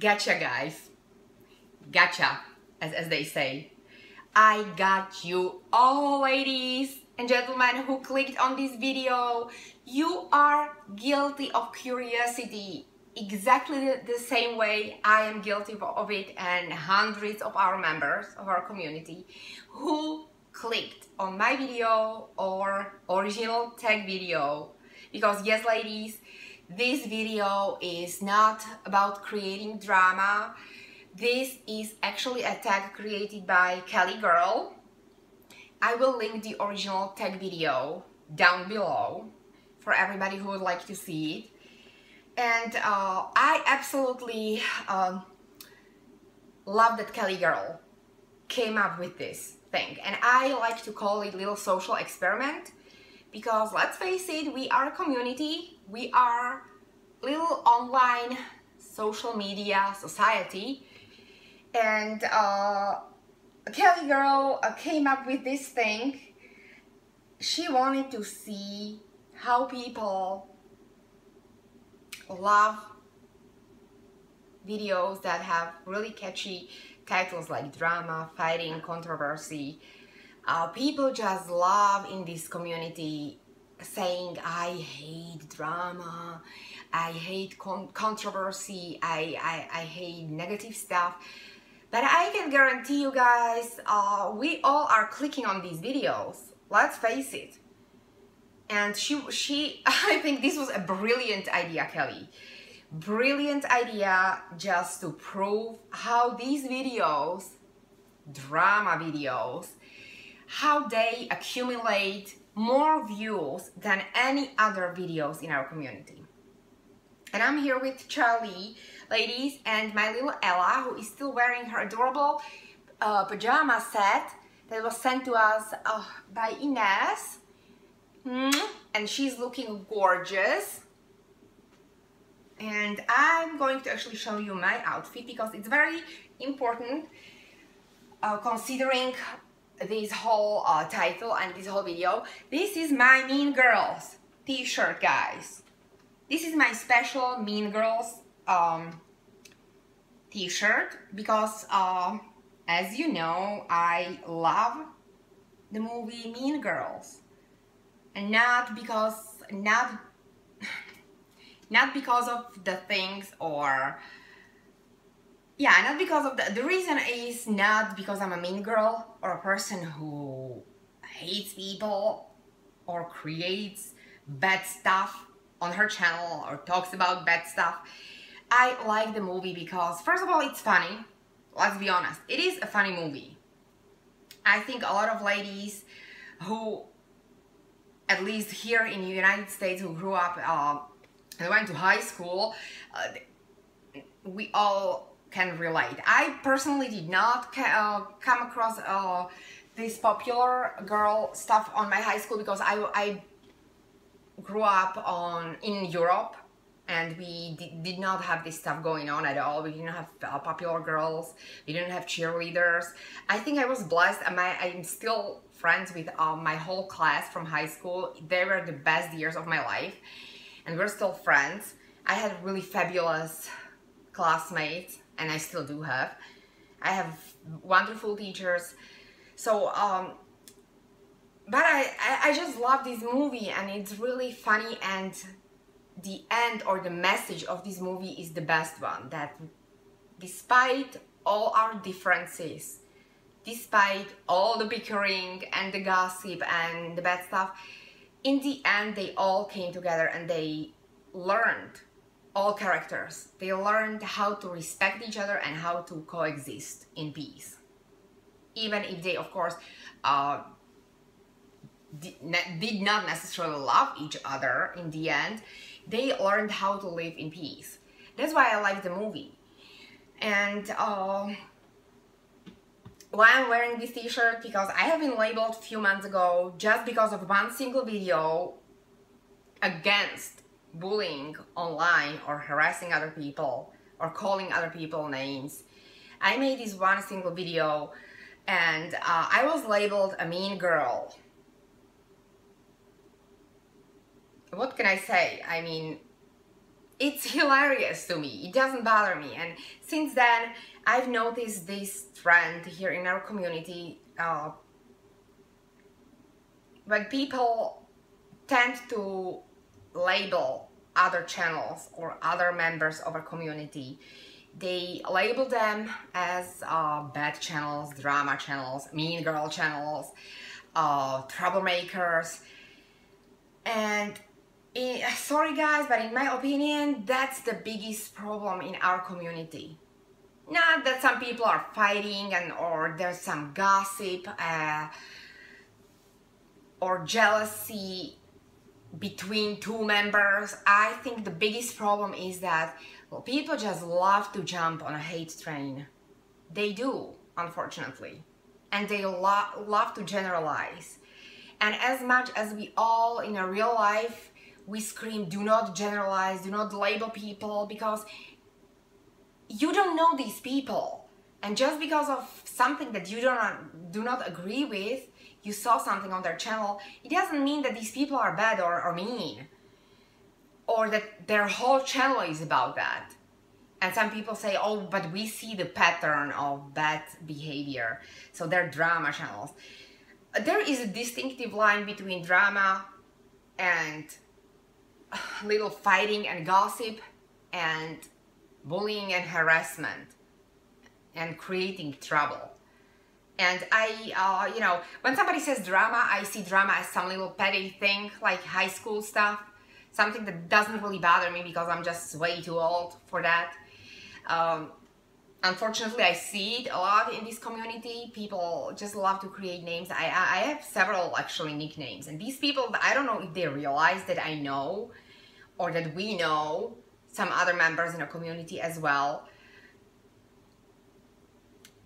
Gotcha, guys. Gotcha, as they say. I got you all, ladies and gentlemen who clicked on this video. You are guilty of curiosity exactly the same way I am guilty of it, and hundreds of our members of our community who clicked on my video or original tag video. Because yes, ladies, this video is not about creating drama. This is actually a tag created by Kellie girl. I will link the original tag video down below for everybody who would like to see it. And I absolutely love that Kellie girl came up with this thing. And I like to call it little social experiment because let's face it, we are a community. We are little online social media society. And Kellie girl came up with this thing. She wanted to see how people love videos that have really catchy titles like drama, fighting, controversy. People just love in this community saying, I hate drama, I hate controversy, I hate negative stuff. But I can guarantee you guys, we all are clicking on these videos. Let's face it. And I think this was a brilliant idea, Kellie. Brilliant idea just to prove how these videos, drama videos, how they accumulate more views than any other videos in our community. And I'm here with Charlie, ladies, and my little Ella, who is still wearing her adorable pajama set that was sent to us by Ines. And she's looking gorgeous. And I'm going to actually show you my outfit because it's very important considering this whole title and this whole video. This is my Mean Girls t-shirt, guys. This is my special Mean Girls t-shirt because as you know, I love the movie Mean Girls. And not because of the things, or yeah, not because of the reason is not because I'm a mean girl or a person who hates people or creates bad stuff on her channel or talks about bad stuff. I like the movie because first of all, it's funny. Let's be honest, it is a funny movie. I think a lot of ladies who, at least here in the United States, who grew up and went to high school, we all can relate. I personally did not come across this popular girl stuff on my high school because I grew up in Europe, and we did not have this stuff going on at all. We didn't have popular girls. We didn't have cheerleaders. I think I was blessed. I'm still friends with my whole class from high school. They were the best years of my life, and we're still friends. I had really fabulous classmates, and I still do have. I have wonderful teachers. So, but I just love this movie, and it's really funny, and the end or the message of this movie is the best one, that despite all our differences, despite all the bickering and the gossip and the bad stuff, in the end they all came together and they learned, all characters, they learned how to respect each other and how to coexist in peace. Even if they, of course, did not necessarily love each other in the end, they learned how to live in peace. That's why I like the movie. And why I'm wearing this t-shirt, because I have been labeled a few months ago just because of one single video against bullying online or harassing other people or calling other people names. I made this one single video and I was labeled a mean girl. What can I say? I mean, it's hilarious to me. It doesn't bother me. And since then, I've noticed this trend here in our community. When people tend to label other channels or other members of a community, they label them as bad channels, drama channels, mean girl channels, troublemakers. And sorry guys, but in my opinion, that's the biggest problem in our community. Not that some people are fighting or there's some gossip or jealousy between two members. I think the biggest problem is that, well, people just love to jump on a hate train. They do, unfortunately. And they love to generalize. And as much as we all in a real life, we scream, do not generalize, do not label people, because you don't know these people. And just because of something that you do not agree with, you saw something on their channel, it doesn't mean that these people are bad or mean, or that their whole channel is about that. And some people say, oh, but we see the pattern of bad behavior, so they're drama channels. There is a distinctive line between drama and little fighting and gossip and bullying and harassment and creating trouble. And I, you know, when somebody says drama, I see drama as some little petty thing, like high school stuff, something that doesn't really bother me because I'm just way too old for that. Unfortunately, I see it a lot in this community. People just love to create names. I have several actually nicknames, and these people, I don't know if they realize that I know or that we know some other members in a community as well.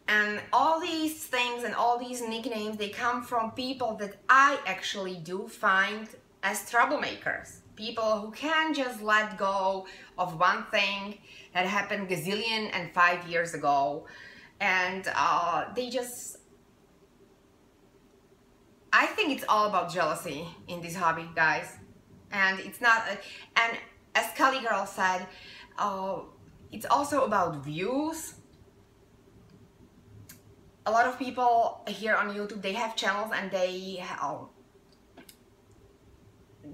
And all these things and all these nicknames, they come from people that I actually do find as troublemakers. People who can't just let go of one thing that happened gazillion and 5 years ago. And they just... I think it's all about jealousy in this hobby, guys. And it's not... And as Kellie girl said, it's also about views. A lot of people here on YouTube, they have channels and they...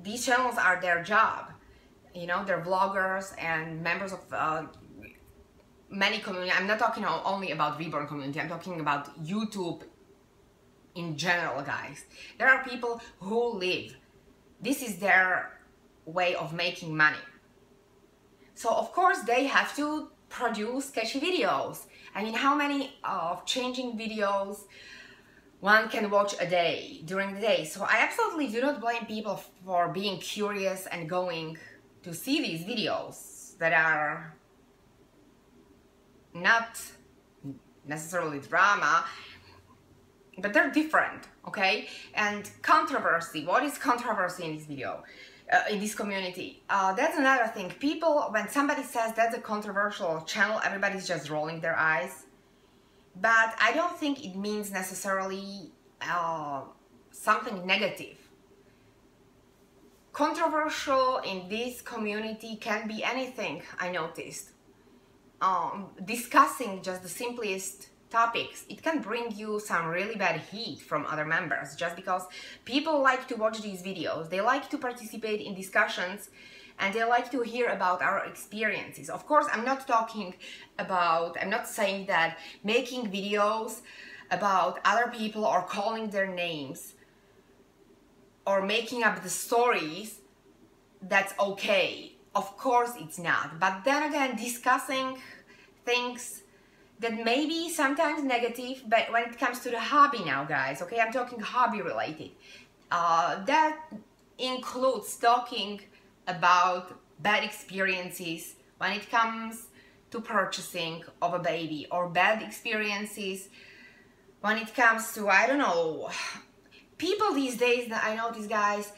these channels are their job. You know, they're vloggers and members of many communities. I'm not talking only about Reborn community, I'm talking about YouTube in general, guys. There are people who live. This is their way of making money. So of course they have to produce catchy videos. I mean, how many changing videos one can watch a day, during the day? So I absolutely do not blame people for being curious and going to see these videos that are not necessarily drama, but they're different, okay? And controversy, what is controversy in this video? In this community, that's another thing. People, when somebody says that's a controversial channel, everybody's just rolling their eyes. But I don't think it means necessarily something negative. Controversial in this community can be anything, I noticed. Discussing just the simplest topics, it can bring you some really bad heat from other members, just because people like to watch these videos, they like to participate in discussions, and they like to hear about our experiences. Of course, I'm not saying that making videos about other people or calling their names or making up the stories, that's okay. Of course it's not. But then again, discussing things that may be sometimes negative, but when it comes to the hobby now, guys, okay, I'm talking hobby related. That includes talking about bad experiences when it comes to purchasing of a baby, or bad experiences when it comes to, I don't know, people these days that I notice, guys,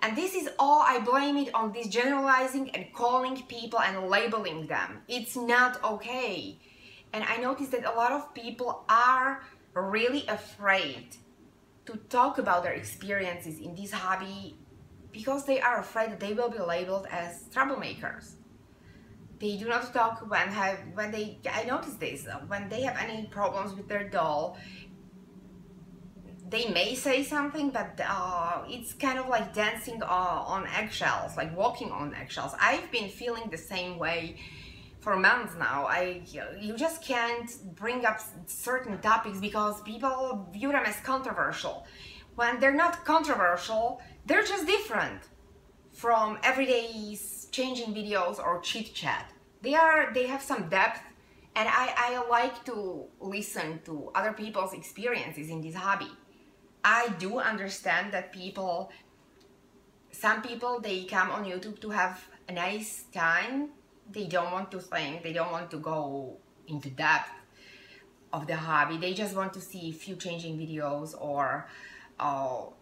and this is all, I blame it on this generalizing and calling people and labeling them. It's not okay. And I noticed that a lot of people are really afraid to talk about their experiences in this hobby because they are afraid that they will be labeled as troublemakers. they do not talk when they, I notice this, when they have any problems with their doll, they may say something, but it's kind of like dancing on eggshells, like walking on eggshells. I've been feeling the same way for months now. You just can't bring up certain topics because people view them as controversial. When they're not controversial, they're just different from everyday changing videos or chit chat. They have some depth, and I like to listen to other people's experiences in this hobby. I do understand that some people, they come on YouTube to have a nice time. They don't want to think, they don't want to go into depth of the hobby. They just want to see a few changing videos or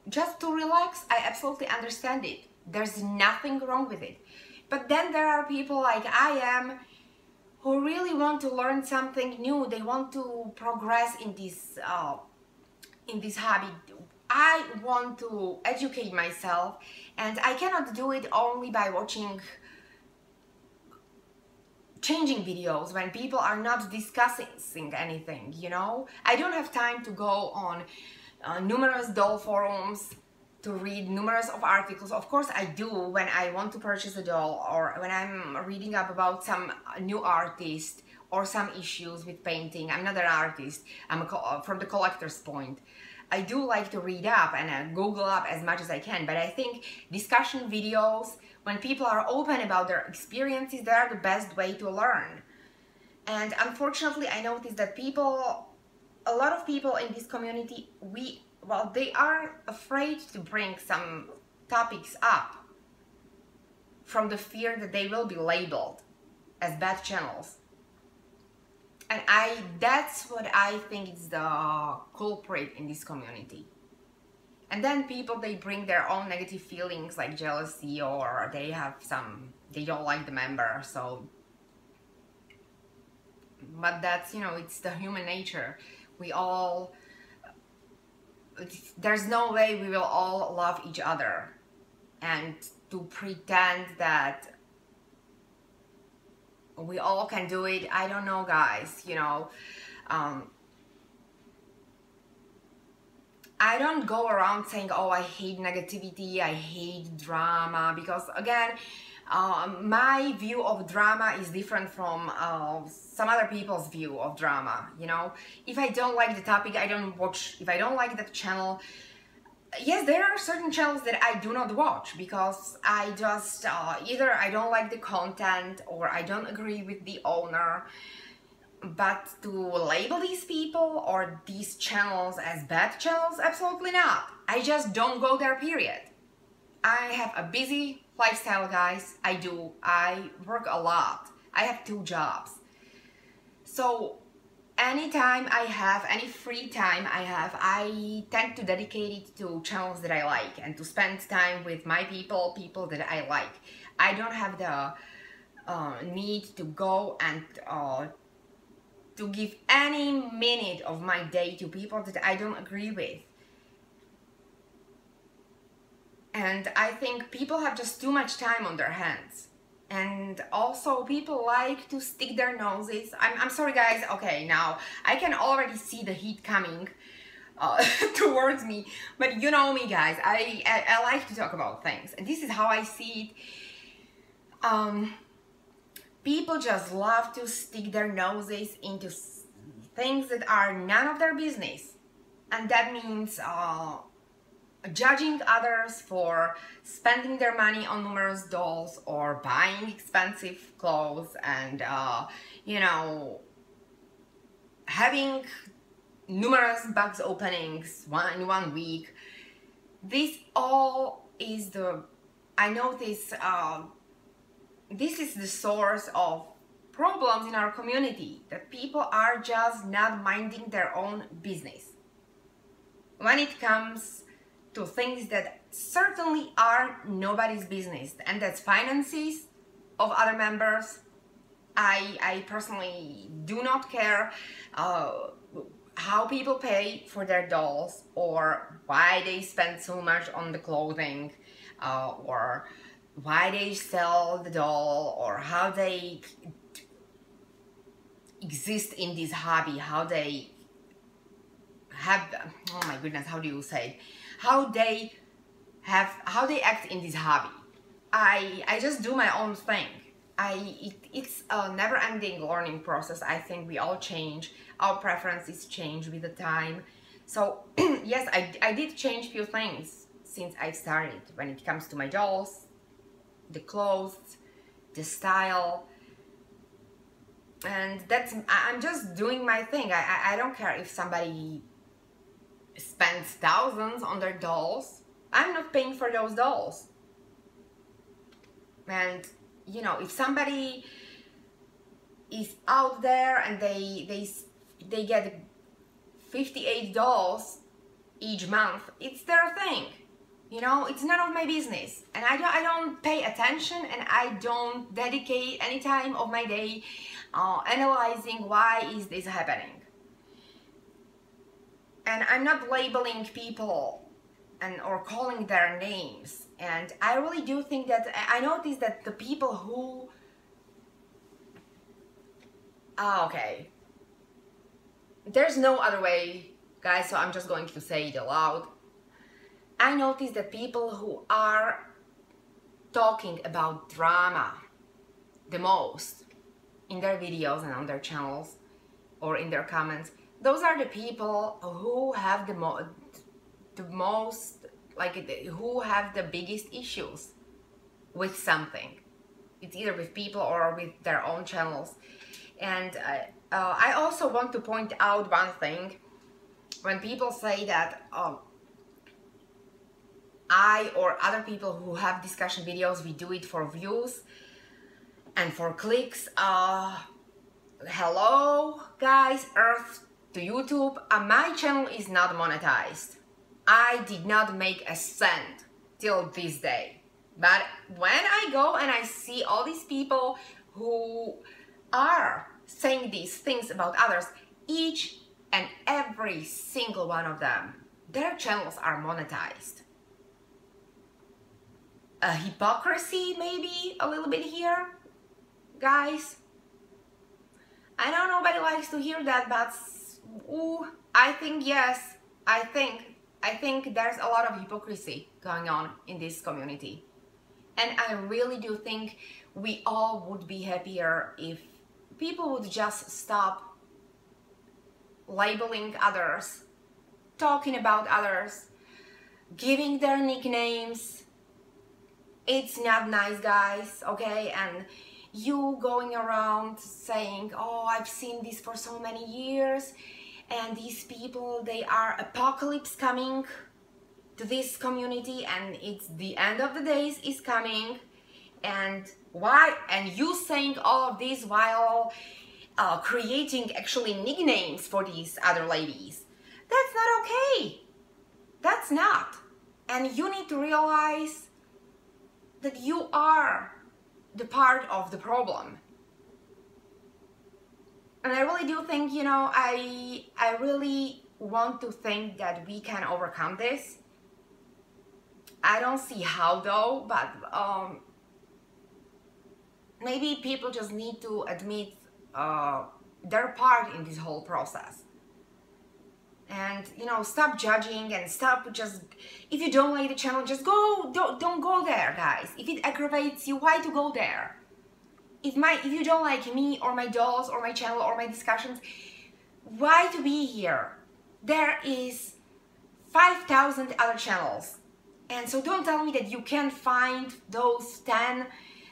just to relax. I absolutely understand it. There's nothing wrong with it. But then there are people like I am who really want to learn something new. They want to progress in this hobby. I want to educate myself, and I cannot do it only by watching changing videos when people are not discussing anything, you know? I don't have time to go on numerous doll forums to read numerous of articles. Of course I do when I want to purchase a doll, or when I'm reading up about some new artist or some issues with painting. I'm not an artist, I'm from the collector's point. I do like to read up and Google up as much as I can, but I think discussion videos, when people are open about their experiences, they are the best way to learn. And unfortunately, I noticed that a lot of people in this community, they are afraid to bring some topics up from the fear that they will be labeled as bad channels. And that's what I think is the culprit in this community. And then people, they bring their own negative feelings like jealousy, or they don't like the member, so. But that's, it's the human nature. There's no way we will all love each other. And to pretend that we all can do it, I don't know, guys, I don't go around saying, oh, I hate negativity, I hate drama, because again, my view of drama is different from some other people's view of drama, If I don't like the topic, I don't watch. If I don't like that channel, yes, there are certain channels that I do not watch because I just, either I don't like the content or I don't agree with the owner. But to label these people or these channels as bad channels, absolutely not. I just don't go there, period. I have a busy lifestyle, guys. I do. I work a lot. I have 2 jobs. So anytime I have, any free time I have, I tend to dedicate it to channels that I like and to spend time with my people that I like. I don't have the need to go and to give any minute of my day to people that I don't agree with. And I think people have just too much time on their hands. And also people like to stick their noses. I'm sorry, guys. Okay, now I can already see the heat coming towards me. But you know me, guys. I like to talk about things. And this is how I see it. People just love to stick their noses into things that are none of their business. And that means judging others for spending their money on numerous dolls or buying expensive clothes and, having numerous box openings in 1 week. This all is I notice, this is the source of problems in our community, that people are just not minding their own business. When it comes to things that certainly are nobody's business, and that's finances of other members, I personally do not care how people pay for their dolls or why they spend so much on the clothing or why they sell the doll, or how they exist in this hobby, how they have, oh my goodness, how do you say it? How they act in this hobby. I just do my own thing. It's a never-ending learning process. I think we all change. Our preferences change with the time. So yes, I did change few things since I started when it comes to my dolls, the clothes, the style, and I'm just doing my thing. I don't care if somebody spends thousands on their dolls. I'm not paying for those dolls. And you know, if somebody is out there and they get 58 dolls each month, it's their thing. You know, it's none of my business, and I don't pay attention, and I don't dedicate any time of my day analyzing why is this happening. And I'm not labeling people or calling their names. And I really do think that I noticed that the people who okay, there's no other way, guys, so I'm just going to say it aloud. I noticed that people who are talking about drama the most in their videos and on their channels or in their comments, those are the people who have the most, like, who have the biggest issues with something. It's either with people or with their own channels. And I also want to point out one thing. When people say that I or other people who have discussion videos, we do it for views and for clicks. Hello guys, Earth to YouTube. My channel is not monetized. I did not make a cent till this day. But when I go and I see all these people who are saying these things about others, each and every single one of them, their channels are monetized. A hypocrisy maybe a little bit here, guys. I know nobody likes to hear that, but ooh, I think yes, I think there's a lot of hypocrisy going on in this community. And I really do think we all would be happier if people would just stop labeling others, talking about others, giving their nicknames. It's not nice, guys, okay? And you going around saying, oh, I've seen this for so many years, and these people, they are apocalypse coming to this community, and it's the end of the days is coming. And why? And you saying all of this while creating actually nicknames for these other ladies. That's not okay. That's not. And you need to realize that you are the part of the problem. And I really do think, you know, I really want to think that we can overcome this. I don't see how though, but maybe people just need to admit their part in this whole process. And, you know, stop judging and stop just, if you don't like the channel, just go, don't go there, guys. If it aggravates you, why to go there? If you don't like me or my dolls or my channel or my discussions, why to be here? There is 5,000 other channels. And so don't tell me that you can't find those 10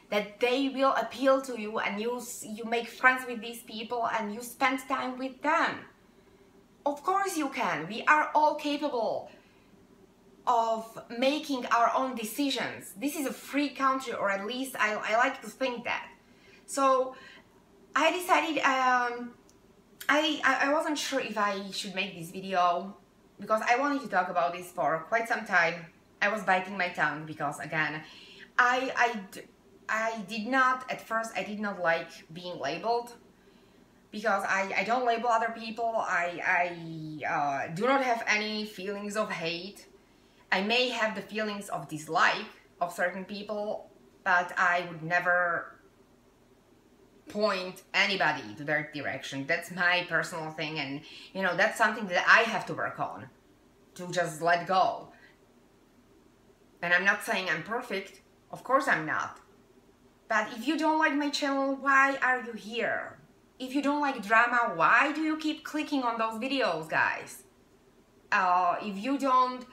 that they will appeal to you, and you make friends with these people and you spend time with them. Of course you can. We are all capable of making our own decisions. This is a free country, or at least I like to think that. So I decided I wasn't sure if I should make this video because I wanted to talk about this for quite some time. I was biting my tongue because, again, I did not, at first I did not like being labeled, because I don't label other people. I do not have any feelings of hate. I may have the feelings of dislike of certain people, but I would never point anybody to their direction. That's my personal thing, and you know, that's something that I have to work on, to just let go. And I'm not saying I'm perfect, of course I'm not. But if you don't like my channel, why are you here? If you don't like drama, why do you keep clicking on those videos, guys? If you don't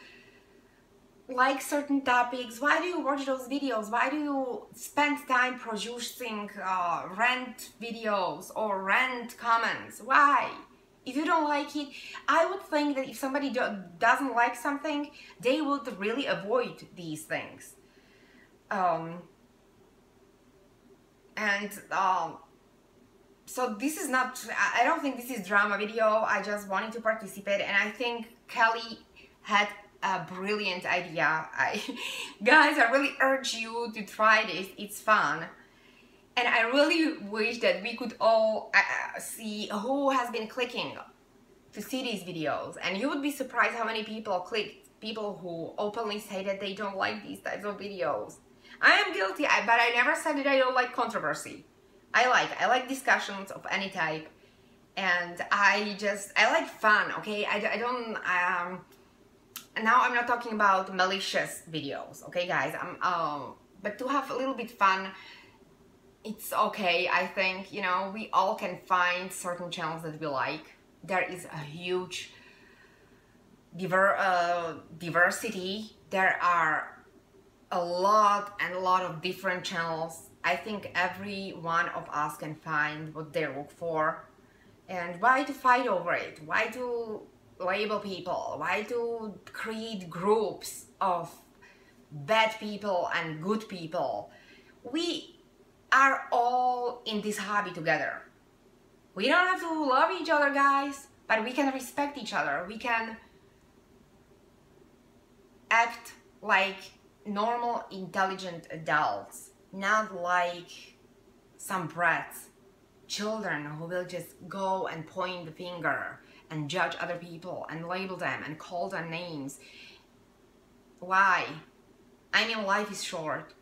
like certain topics, why do you watch those videos? Why do you spend time producing rant videos or rant comments? Why? If you don't like it, I would think that if somebody doesn't like something, they would really avoid these things. So this is not, I don't think this is drama video. I just wanted to participate, and I think Kellie had a brilliant idea. Guys, I really urge you to try this. It's fun. And I really wish that we could all see who has been clicking to see these videos. And you would be surprised how many people clicked. People who openly say that they don't like these types of videos. I am guilty, but I never said that I don't like controversy. I like discussions of any type. And I like fun, okay? I don't, now I'm not talking about malicious videos, okay guys? But to have a little bit fun, it's okay. I think, you know, we all can find certain channels that we like. There is a huge diversity. There are a lot of different channels. I think every one of us can find what they look for. And why to fight over it? Why to label people? Why to create groups of bad people and good people? We are all in this hobby together. We don't have to love each other, guys, but we can respect each other. We can act like normal, intelligent adults, not like some brats, children who will just go and point the finger and judge other people and label them and call them names. Why? I mean, life is short,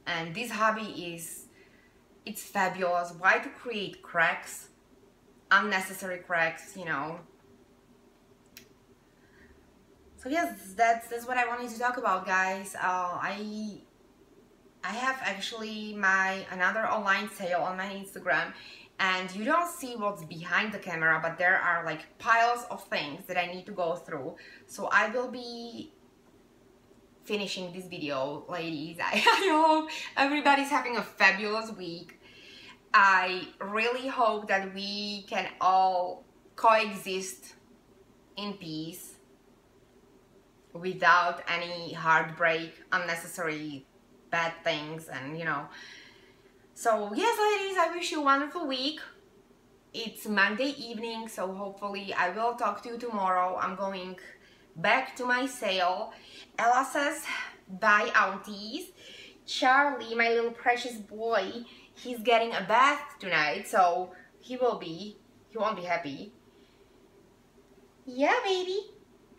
and this hobby it's fabulous. Why to create cracks, unnecessary cracks, you know? So yes, that's what I wanted to talk about, guys. I have actually another online sale on my Instagram, and you don't see what's behind the camera, but there are like piles of things that I need to go through. So I will be finishing this video, ladies. I hope everybody's having a fabulous week. I really hope that we can all coexist in peace without any heartbreak, unnecessary bad things, and you know. So yes, ladies, I wish you a wonderful week. It's Monday evening, so hopefully I will talk to you tomorrow. I'm going back to my sale. Ella says bye, aunties. Charlie, my little precious boy, he's getting a bath tonight, so he won't be happy. Yeah, baby.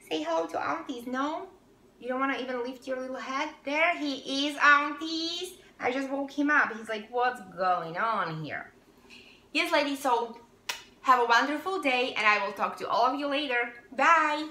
Say hello to aunties. No? You don't want to even lift your little head? There he is, aunties. I just woke him up. He's like, what's going on here? Yes, ladies, so have a wonderful day, and I will talk to all of you later. Bye.